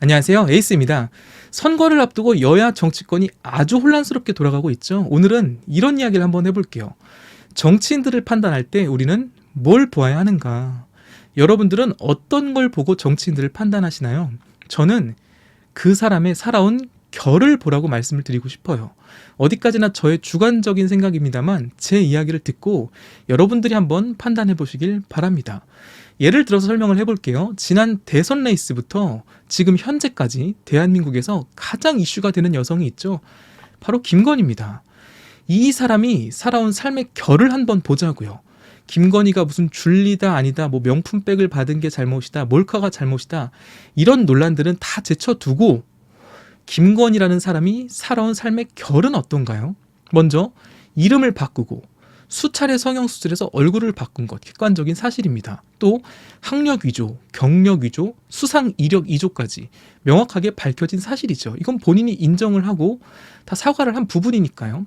안녕하세요. 에이스입니다. 선거를 앞두고 여야 정치권이 아주 혼란스럽게 돌아가고 있죠. 오늘은 이런 이야기를 한번 해볼게요. 정치인들을 판단할 때 우리는 뭘 보아야 하는가? 여러분들은 어떤 걸 보고 정치인들을 판단하시나요? 저는 그 사람의 살아온 결을 보라고 말씀을 드리고 싶어요. 어디까지나 저의 주관적인 생각입니다만 제 이야기를 듣고 여러분들이 한번 판단해 보시길 바랍니다. 예를 들어서 설명을 해볼게요. 지난 대선 레이스부터 지금 현재까지 대한민국에서 가장 이슈가 되는 여성이 있죠. 바로 김건희입니다. 이 사람이 살아온 삶의 결을 한번 보자고요. 김건희가 무슨 줄리다 아니다, 뭐 명품백을 받은 게 잘못이다, 몰카가 잘못이다, 이런 논란들은 다 제쳐두고 김건희라는 사람이 살아온 삶의 결은 어떤가요? 먼저 이름을 바꾸고 수차례 성형수술에서 얼굴을 바꾼 것 객관적인 사실입니다. 또 학력 위조, 경력 위조, 수상 이력 위조까지 명확하게 밝혀진 사실이죠. 이건 본인이 인정을 하고 다 사과를 한 부분이니까요.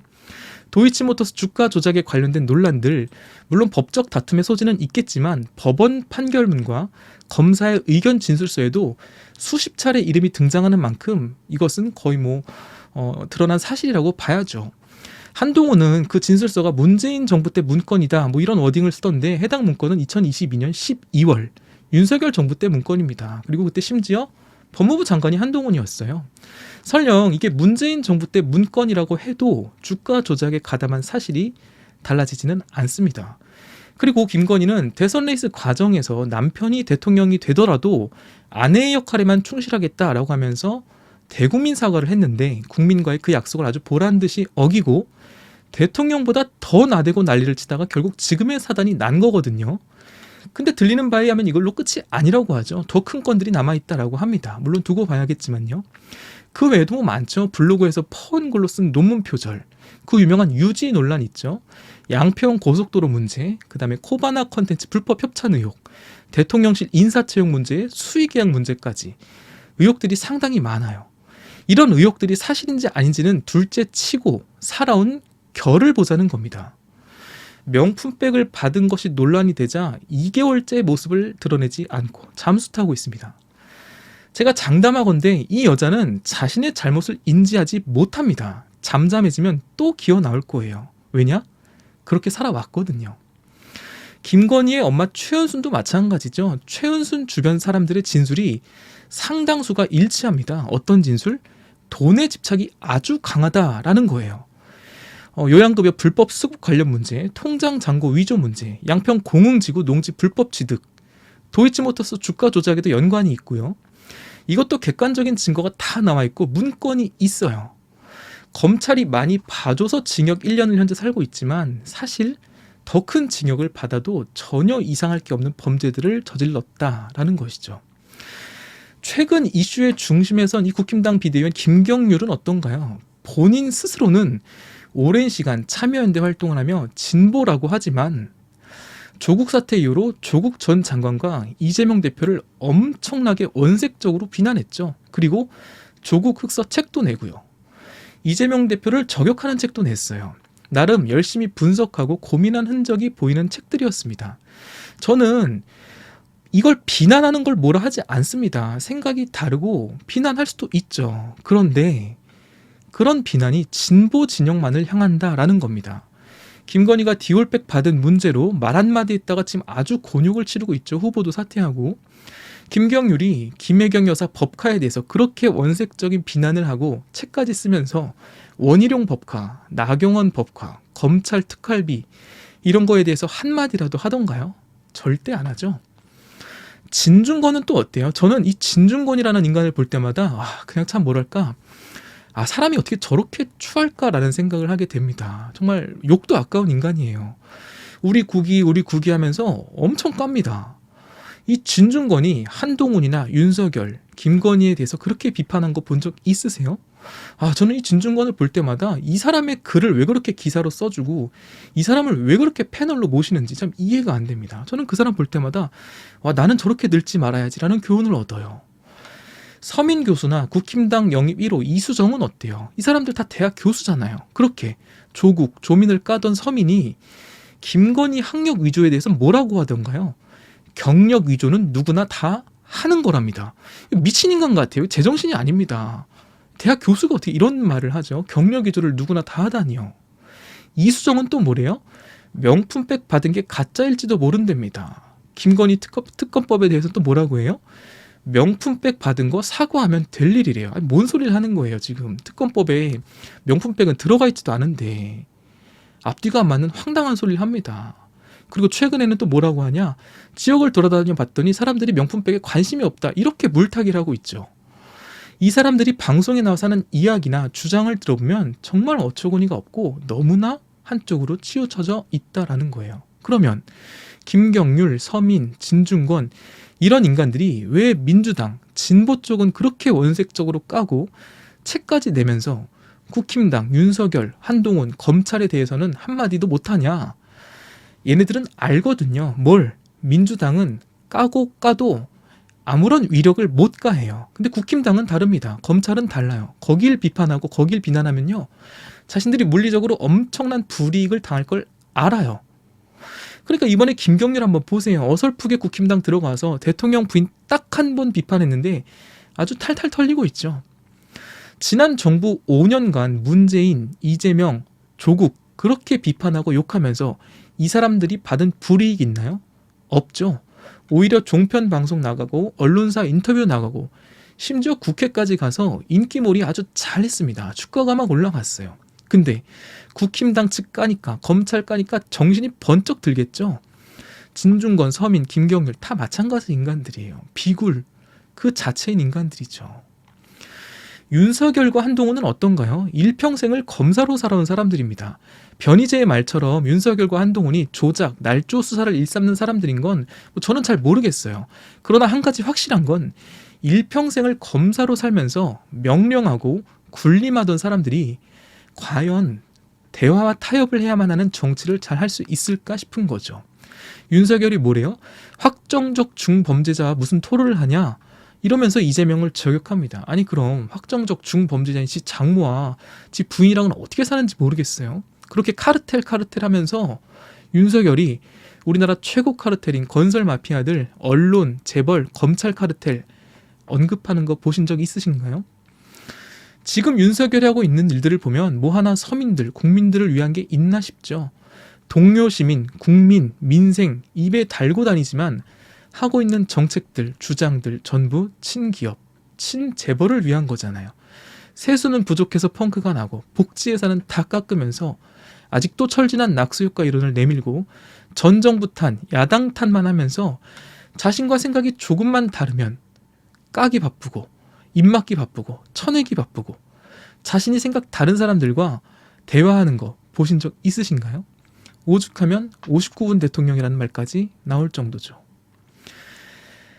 도이치모터스 주가 조작에 관련된 논란들, 물론 법적 다툼의 소지는 있겠지만 법원 판결문과 검사의 의견 진술서에도 수십 차례 이름이 등장하는 만큼 이것은 거의 드러난 사실이라고 봐야죠. 한동훈은 그 진술서가 문재인 정부 때 문건이다, 이런 워딩을 쓰던데 해당 문건은 2022년 12월 윤석열 정부 때 문건입니다. 그리고 그때 심지어 법무부 장관이 한동훈이었어요. 설령 이게 문재인 정부 때 문건이라고 해도 주가 조작에 가담한 사실이 달라지지는 않습니다. 그리고 김건희는 대선 레이스 과정에서 남편이 대통령이 되더라도 아내의 역할에만 충실하겠다라고 하면서 대국민 사과를 했는데 국민과의 그 약속을 아주 보란듯이 어기고 대통령보다 더 나대고 난리를 치다가 결국 지금의 사단이 난 거거든요. 근데 들리는 바에 하면 이걸로 끝이 아니라고 하죠. 더 큰 건들이 남아있다라고 합니다. 물론 두고 봐야겠지만요. 그 외에도 많죠. 블로그에서 퍼온 걸로 쓴 논문 표절, 그 유명한 유지 논란 있죠. 양평 고속도로 문제, 그 다음에 코바나 컨텐츠 불법 협찬 의혹, 대통령실 인사채용 문제, 수의계약 문제까지 의혹들이 상당히 많아요. 이런 의혹들이 사실인지 아닌지는 둘째 치고 살아온 결을 보자는 겁니다. 명품백을 받은 것이 논란이 되자 2개월째 모습을 드러내지 않고 잠수 타고 있습니다. 제가 장담하건대 이 여자는 자신의 잘못을 인지하지 못합니다. 잠잠해지면 또 기어 나올 거예요. 왜냐? 그렇게 살아왔거든요. 김건희의 엄마 최은순도 마찬가지죠. 최은순 주변 사람들의 진술이 상당수가 일치합니다. 어떤 진술? 돈에 집착이 아주 강하다라는 거예요. 요양급여 불법 수급 관련 문제, 통장 잔고 위조 문제, 양평 공흥지구 농지 불법 취득, 도이치모터스 주가 조작에도 연관이 있고요. 이것도 객관적인 증거가 다 나와 있고 문건이 있어요. 검찰이 많이 봐줘서 징역 1년을 현재 살고 있지만 사실 더 큰 징역을 받아도 전혀 이상할 게 없는 범죄들을 저질렀다라는 것이죠. 최근 이슈의 중심에선 이 국힘당 비대위원 김경률은 어떤가요? 본인 스스로는 오랜 시간 참여연대 활동을 하며 진보라고 하지만 조국 사태 이후로 조국 전 장관과 이재명 대표를 엄청나게 원색적으로 비난했죠. 그리고 조국 흑서 책도 내고요. 이재명 대표를 저격하는 책도 냈어요. 나름 열심히 분석하고 고민한 흔적이 보이는 책들이었습니다. 저는 이걸 비난하는 걸 뭐라 하지 않습니다. 생각이 다르고 비난할 수도 있죠. 그런데 그런 비난이 진보 진영만을 향한다라는 겁니다. 김건희가 디올백 받은 문제로 말 한마디 했다가 지금 아주 곤욕을 치르고 있죠. 후보도 사퇴하고. 김경률이 김혜경 여사 법카에 대해서 그렇게 원색적인 비난을 하고 책까지 쓰면서 원희룡 법카, 나경원 법카, 검찰 특활비 이런 거에 대해서 한마디라도 하던가요? 절대 안 하죠. 진중권은 또 어때요? 저는 이 진중권이라는 인간을 볼 때마다 그냥 참 뭐랄까, 사람이 어떻게 저렇게 추할까라는 생각을 하게 됩니다. 정말 욕도 아까운 인간이에요. 우리 국이 하면서 엄청 깝니다. 이 진중권이 한동훈이나 윤석열, 김건희에 대해서 그렇게 비판한 거 본 적 있으세요? 저는 이 진중권을 볼 때마다 이 사람의 글을 왜 그렇게 기사로 써주고 이 사람을 왜 그렇게 패널로 모시는지 참 이해가 안 됩니다. 저는 그 사람 볼 때마다 나는 저렇게 늙지 말아야지라는 교훈을 얻어요. 서민 교수나 국힘당 영입 1호 이수정은 어때요? 이 사람들 다 대학 교수잖아요. 그렇게 조국, 조민을 까던 서민이 김건희 학력 위조에 대해서 뭐라고 하던가요? 경력 위조는 누구나 다 하는 거랍니다. 미친 인간 같아요. 제정신이 아닙니다. 대학 교수가 어떻게 이런 말을 하죠? 경력 위조를 누구나 다 하다니요. 이수정은 또 뭐래요? 명품백 받은 게 가짜일지도 모른답니다. 김건희 특검법에 대해서 또 뭐라고 해요? 명품백 받은 거 사과하면 될 일이래요. 아니, 뭔 소리를 하는 거예요 지금. 특검법에 명품백은 들어가 있지도 않은데 앞뒤가 안 맞는 황당한 소리를 합니다. 그리고 최근에는 또 뭐라고 하냐, 지역을 돌아다녀 봤더니 사람들이 명품백에 관심이 없다, 이렇게 물타기를 하고 있죠. 이 사람들이 방송에 나와서 하는 이야기나 주장을 들어보면 정말 어처구니가 없고 너무나 한쪽으로 치우쳐져 있다라는 거예요. 그러면 김경률, 서민, 진중권 이런 인간들이 왜 민주당, 진보 쪽은 그렇게 원색적으로 까고 책까지 내면서 국힘당, 윤석열, 한동훈, 검찰에 대해서는 한마디도 못하냐? 얘네들은 알거든요. 뭘? 민주당은 까고 까도 아무런 위력을 못 가해요. 근데 국힘당은 다릅니다. 검찰은 달라요. 거길 비판하고 거길 비난하면요, 자신들이 물리적으로 엄청난 불이익을 당할 걸 알아요. 그러니까 이번에 김경률 한번 보세요. 어설프게 국힘당 들어가서 대통령 부인 딱 한 번 비판했는데 아주 탈탈 털리고 있죠. 지난 정부 5년간 문재인, 이재명, 조국 그렇게 비판하고 욕하면서 이 사람들이 받은 불이익 있나요? 없죠. 오히려 종편 방송 나가고 언론사 인터뷰 나가고 심지어 국회까지 가서 인기몰이 아주 잘했습니다. 주가가 막 올라갔어요. 근데 국힘당 측 까니까, 검찰 까니까 정신이 번쩍 들겠죠. 진중권, 서민, 김경률 다 마찬가지 인간들이에요. 비굴 그 자체인 인간들이죠. 윤석열과 한동훈은 어떤가요? 일평생을 검사로 살아온 사람들입니다. 변희재의 말처럼 윤석열과 한동훈이 조작, 날조 수사를 일삼는 사람들인 건 저는 잘 모르겠어요. 그러나 한 가지 확실한 건 일평생을 검사로 살면서 명령하고 군림하던 사람들이 과연 대화와 타협을 해야만 하는 정치를 잘 할 수 있을까 싶은 거죠. 윤석열이 뭐래요? 확정적 중범죄자와 무슨 토론을 하냐? 이러면서 이재명을 저격합니다. 아니 그럼 확정적 중범죄자인 지 장모와 지 부인이랑은 어떻게 사는지 모르겠어요. 그렇게 카르텔 하면서 윤석열이 우리나라 최고 카르텔인 건설 마피아들, 언론, 재벌, 검찰 카르텔 언급하는 거 보신 적 있으신가요? 지금 윤석열이 하고 있는 일들을 보면 뭐 하나 서민들, 국민들을 위한 게 있나 싶죠. 동료 시민, 국민, 민생 입에 달고 다니지만 하고 있는 정책들, 주장들 전부 친기업, 친재벌을 위한 거잖아요. 세수는 부족해서 펑크가 나고 복지 예산은 다 깎으면서 아직도 철진한 낙수효과 이론을 내밀고 전 정부 탄, 야당 탄만 하면서 자신과 생각이 조금만 다르면 까기 바쁘고 입맞기 바쁘고 쳐내기 바쁘고 자신이 생각 다른 사람들과 대화하는 거 보신 적 있으신가요? 오죽하면 59분 대통령이라는 말까지 나올 정도죠.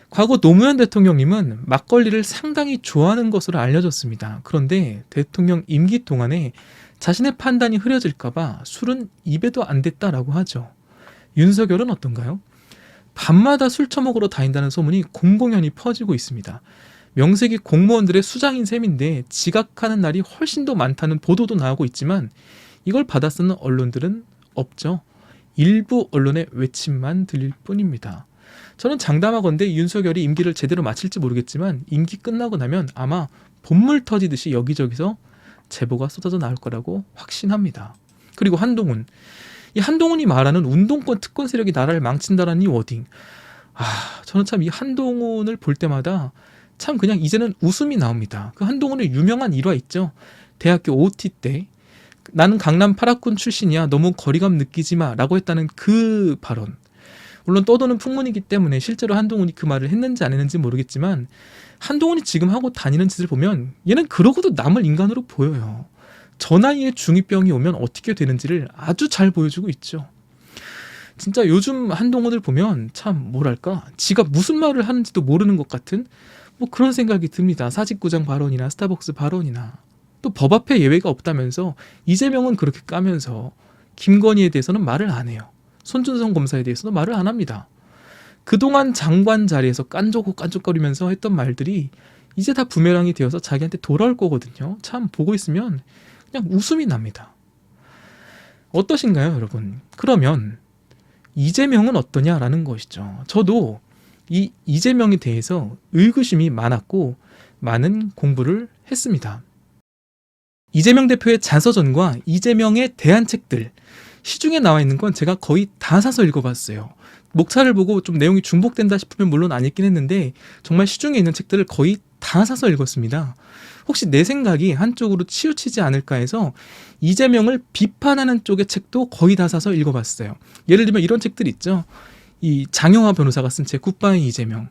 과거 노무현 대통령님은 막걸리를 상당히 좋아하는 것으로 알려졌습니다. 그런데 대통령 임기 동안에 자신의 판단이 흐려질까봐 술은 입에도 안 댔다라고 하죠. 윤석열은 어떤가요? 밤마다 술 처먹으러 다닌다는 소문이 공공연히 퍼지고 있습니다. 명색이 공무원들의 수장인 셈인데 지각하는 날이 훨씬 더 많다는 보도도 나오고 있지만 이걸 받아쓰는 언론들은 없죠. 일부 언론의 외침만 들릴 뿐입니다. 저는 장담하건대 윤석열이 임기를 제대로 마칠지 모르겠지만 임기 끝나고 나면 아마 본물 터지듯이 여기저기서 제보가 쏟아져 나올 거라고 확신합니다. 그리고 한동훈. 이 한동훈이 말하는 운동권 특권 세력이 나라를 망친다라는 이 워딩. 저는 참 이 한동훈을 볼 때마다 참 그냥 이제는 웃음이 나옵니다. 그 한동훈의 유명한 일화 있죠. 대학교 OT 때 나는 강남 8학군 출신이야. 너무 거리감 느끼지 마 라고 했다는 그 발언. 물론 떠도는 풍문이기 때문에 실제로 한동훈이 그 말을 했는지 안 했는지 모르겠지만 한동훈이 지금 하고 다니는 짓을 보면 얘는 그러고도 남을 인간으로 보여요. 저 나이에 중2병이 오면 어떻게 되는지를 아주 잘 보여주고 있죠. 진짜 요즘 한동훈을 보면 참 뭐랄까, 지가 무슨 말을 하는지도 모르는 것 같은 뭐 그런 생각이 듭니다. 사직구장 발언이나 스타벅스 발언이나. 또 법 앞에 예외가 없다면서 이재명은 그렇게 까면서 김건희에 대해서는 말을 안 해요. 손준성 검사에 대해서도 말을 안 합니다. 그동안 장관 자리에서 깐족거리면서 했던 말들이 이제 다 부메랑이 되어서 자기한테 돌아올 거거든요. 참 보고 있으면 그냥 웃음이 납니다. 어떠신가요, 여러분? 그러면 이재명은 어떠냐라는 것이죠. 저도 이 이재명에 대해서 의구심이 많았고 많은 공부를 했습니다. 이재명 대표의 자서전과 이재명에 대한 책들, 시중에 나와 있는 건 제가 거의 다 사서 읽어봤어요. 목차를 보고 좀 내용이 중복된다 싶으면 물론 안 읽긴 했는데 정말 시중에 있는 책들을 거의 다 사서 읽었습니다. 혹시 내 생각이 한쪽으로 치우치지 않을까 해서 이재명을 비판하는 쪽의 책도 거의 다 사서 읽어봤어요. 예를 들면 이런 책들 있죠. 이 장영하 변호사가 쓴 책 굿바이 이재명.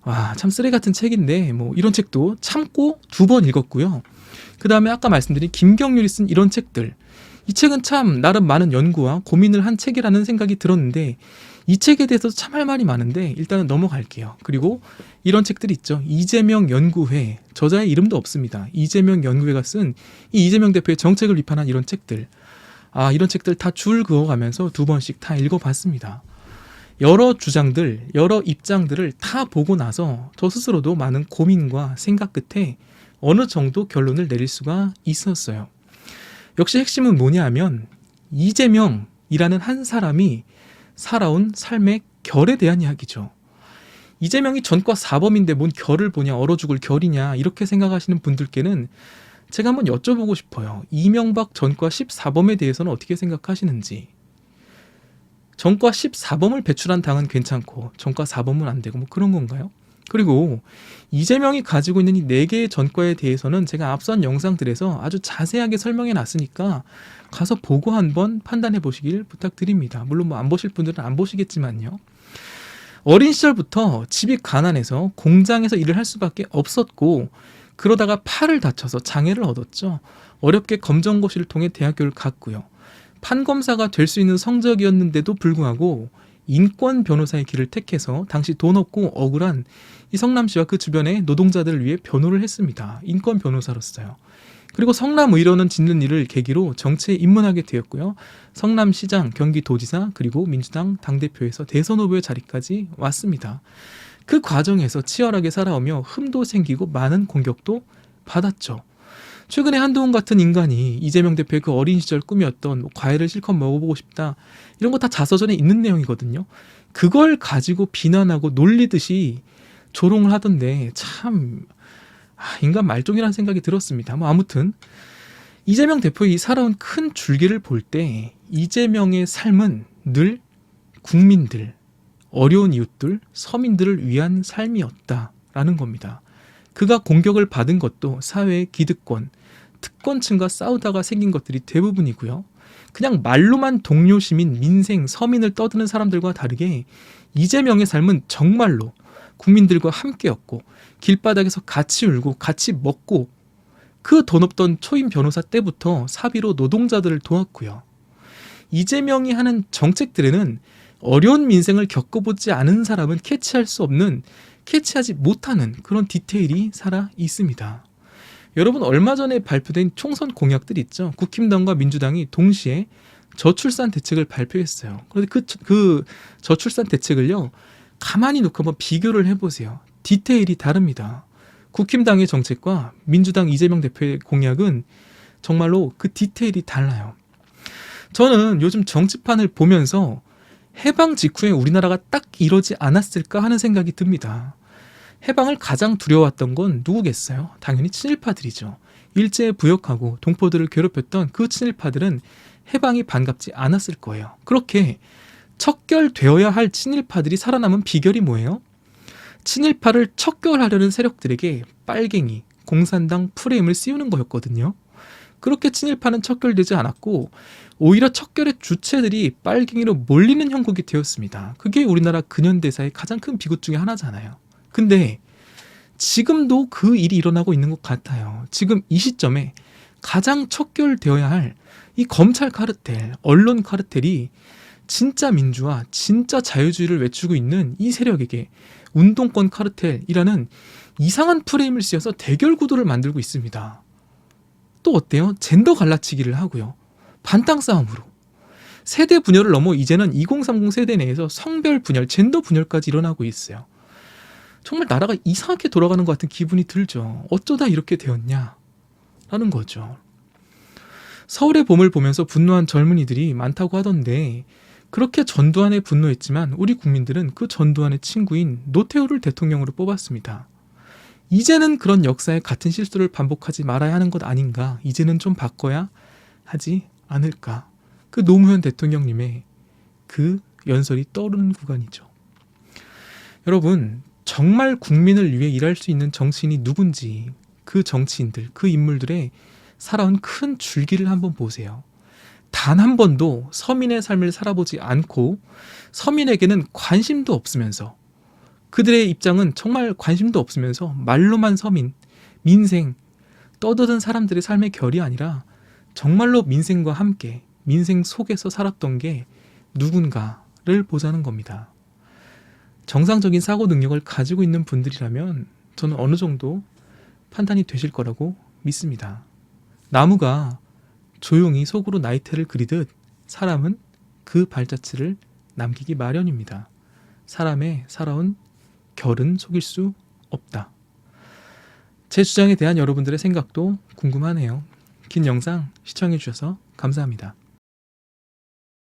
와, 참 쓰레기 같은 책인데 뭐 이런 책도 참고 2번 읽었고요. 그 다음에 아까 말씀드린 김경률이 쓴 이런 책들, 이 책은 참 나름 많은 연구와 고민을 한 책이라는 생각이 들었는데 이 책에 대해서도 참 할 말이 많은데 일단은 넘어갈게요. 그리고 이런 책들이 있죠. 이재명 연구회, 저자의 이름도 없습니다. 이재명 연구회가 쓴 이 이재명 대표의 정책을 비판한 이런 책들, 이런 책들 다 줄 그어가면서 2번씩 다 읽어봤습니다. 여러 주장들, 여러 입장들을 다 보고 나서 저 스스로도 많은 고민과 생각 끝에 어느 정도 결론을 내릴 수가 있었어요. 역시 핵심은 뭐냐 하면 이재명이라는 한 사람이 살아온 삶의 결에 대한 이야기죠. 이재명이 전과 사범인데 뭔 결을 보냐, 얼어 죽을 결이냐 이렇게 생각하시는 분들께는 제가 한번 여쭤보고 싶어요. 이명박 전과 14범에 대해서는 어떻게 생각하시는지. 전과 14범을 배출한 당은 괜찮고 전과 4범은 안 되고 뭐 그런 건가요? 그리고 이재명이 가지고 있는 이 4개의 전과에 대해서는 제가 앞선 영상들에서 아주 자세하게 설명해 놨으니까 가서 보고 한번 판단해 보시길 부탁드립니다. 물론 뭐 안 보실 분들은 안 보시겠지만요. 어린 시절부터 집이 가난해서 공장에서 일을 할 수밖에 없었고 그러다가 팔을 다쳐서 장애를 얻었죠. 어렵게 검정고시를 통해 대학교를 갔고요. 판검사가 될 수 있는 성적이었는데도 불구하고 인권 변호사의 길을 택해서 당시 돈 없고 억울한 이 성남시와 그 주변의 노동자들을 위해 변호를 했습니다. 인권 변호사로서요. 그리고 성남의료원 짓는 일을 계기로 정치에 입문하게 되었고요. 성남시장, 경기도지사, 그리고 민주당 당대표에서 대선 후보의 자리까지 왔습니다. 그 과정에서 치열하게 살아오며 흠도 생기고 많은 공격도 받았죠. 최근에 한동훈 같은 인간이 이재명 대표의 그 어린 시절 꿈이었던 과일을 실컷 먹어보고 싶다 이런 거 다 자서전에 있는 내용이거든요. 그걸 가지고 비난하고 놀리듯이 조롱을 하던데 참 인간 말종이라는 생각이 들었습니다. 뭐 아무튼 이재명 대표의 살아온 큰 줄기를 볼 때 이재명의 삶은 늘 국민들, 어려운 이웃들, 서민들을 위한 삶이었다라는 겁니다. 그가 공격을 받은 것도 사회의 기득권, 특권층과 싸우다가 생긴 것들이 대부분이고요. 그냥 말로만 동료 시민, 민생, 서민을 떠드는 사람들과 다르게 이재명의 삶은 정말로 국민들과 함께였고 길바닥에서 같이 울고 같이 먹고 그 돈 없던 초임 변호사 때부터 사비로 노동자들을 도왔고요. 이재명이 하는 정책들에는 어려운 민생을 겪어보지 않은 사람은 캐치할 수 없는, 캐치하지 못하는 그런 디테일이 살아 있습니다. 여러분 얼마 전에 발표된 총선 공약들 있죠. 국힘당과 민주당이 동시에 저출산 대책을 발표했어요. 그런데 그 저출산 대책을요. 가만히 놓고 한번 비교를 해보세요. 디테일이 다릅니다. 국힘당의 정책과 민주당 이재명 대표의 공약은 정말로 그 디테일이 달라요. 저는 요즘 정치판을 보면서 해방 직후에 우리나라가 딱 이러지 않았을까 하는 생각이 듭니다. 해방을 가장 두려워했던 건 누구겠어요? 당연히 친일파들이죠. 일제에 부역하고 동포들을 괴롭혔던 그 친일파들은 해방이 반갑지 않았을 거예요. 그렇게 척결되어야 할 친일파들이 살아남은 비결이 뭐예요? 친일파를 척결하려는 세력들에게 빨갱이, 공산당 프레임을 씌우는 거였거든요. 그렇게 친일파는 척결되지 않았고 오히려 척결의 주체들이 빨갱이로 몰리는 형국이 되었습니다. 그게 우리나라 근현대사의 가장 큰 비극 중에 하나잖아요. 근데 지금도 그 일이 일어나고 있는 것 같아요. 지금 이 시점에 가장 척결되어야 할 이 검찰 카르텔, 언론 카르텔이 진짜 민주화, 진짜 자유주의를 외치고 있는 이 세력에게 운동권 카르텔이라는 이상한 프레임을 씌워서 대결 구도를 만들고 있습니다. 또 어때요? 젠더 갈라치기를 하고요. 반땅 싸움으로. 세대 분열을 넘어 이제는 2030 세대 내에서 성별 분열, 젠더 분열까지 일어나고 있어요. 정말 나라가 이상하게 돌아가는 것 같은 기분이 들죠. 어쩌다 이렇게 되었냐? 라는 거죠. 서울의 봄을 보면서 분노한 젊은이들이 많다고 하던데 그렇게 전두환에 분노했지만 우리 국민들은 그 전두환의 친구인 노태우를 대통령으로 뽑았습니다. 이제는 그런 역사의 같은 실수를 반복하지 말아야 하는 것 아닌가, 이제는 좀 바꿔야 하지 않을까. 그 노무현 대통령님의 그 연설이 떠오르는 구간이죠. 여러분, 정말 국민을 위해 일할 수 있는 정치인이 누군지, 그 정치인들, 그 인물들의 살아온 큰 줄기를 한번 보세요. 단 한 번도 서민의 삶을 살아보지 않고 서민에게는 관심도 없으면서, 그들의 입장은 정말 관심도 없으면서 말로만 서민, 민생, 떠드는 사람들의 삶의 결이 아니라 정말로 민생과 함께 민생 속에서 살았던 게 누군가를 보자는 겁니다. 정상적인 사고 능력을 가지고 있는 분들이라면 저는 어느 정도 판단이 되실 거라고 믿습니다. 나무가 조용히 속으로 나이테를 그리듯 사람은 그 발자취를 남기기 마련입니다. 사람의 살아온 결은 속일 수 없다. 제 주장에 대한 여러분들의 생각도 궁금하네요. 긴 영상 시청해 주셔서 감사합니다.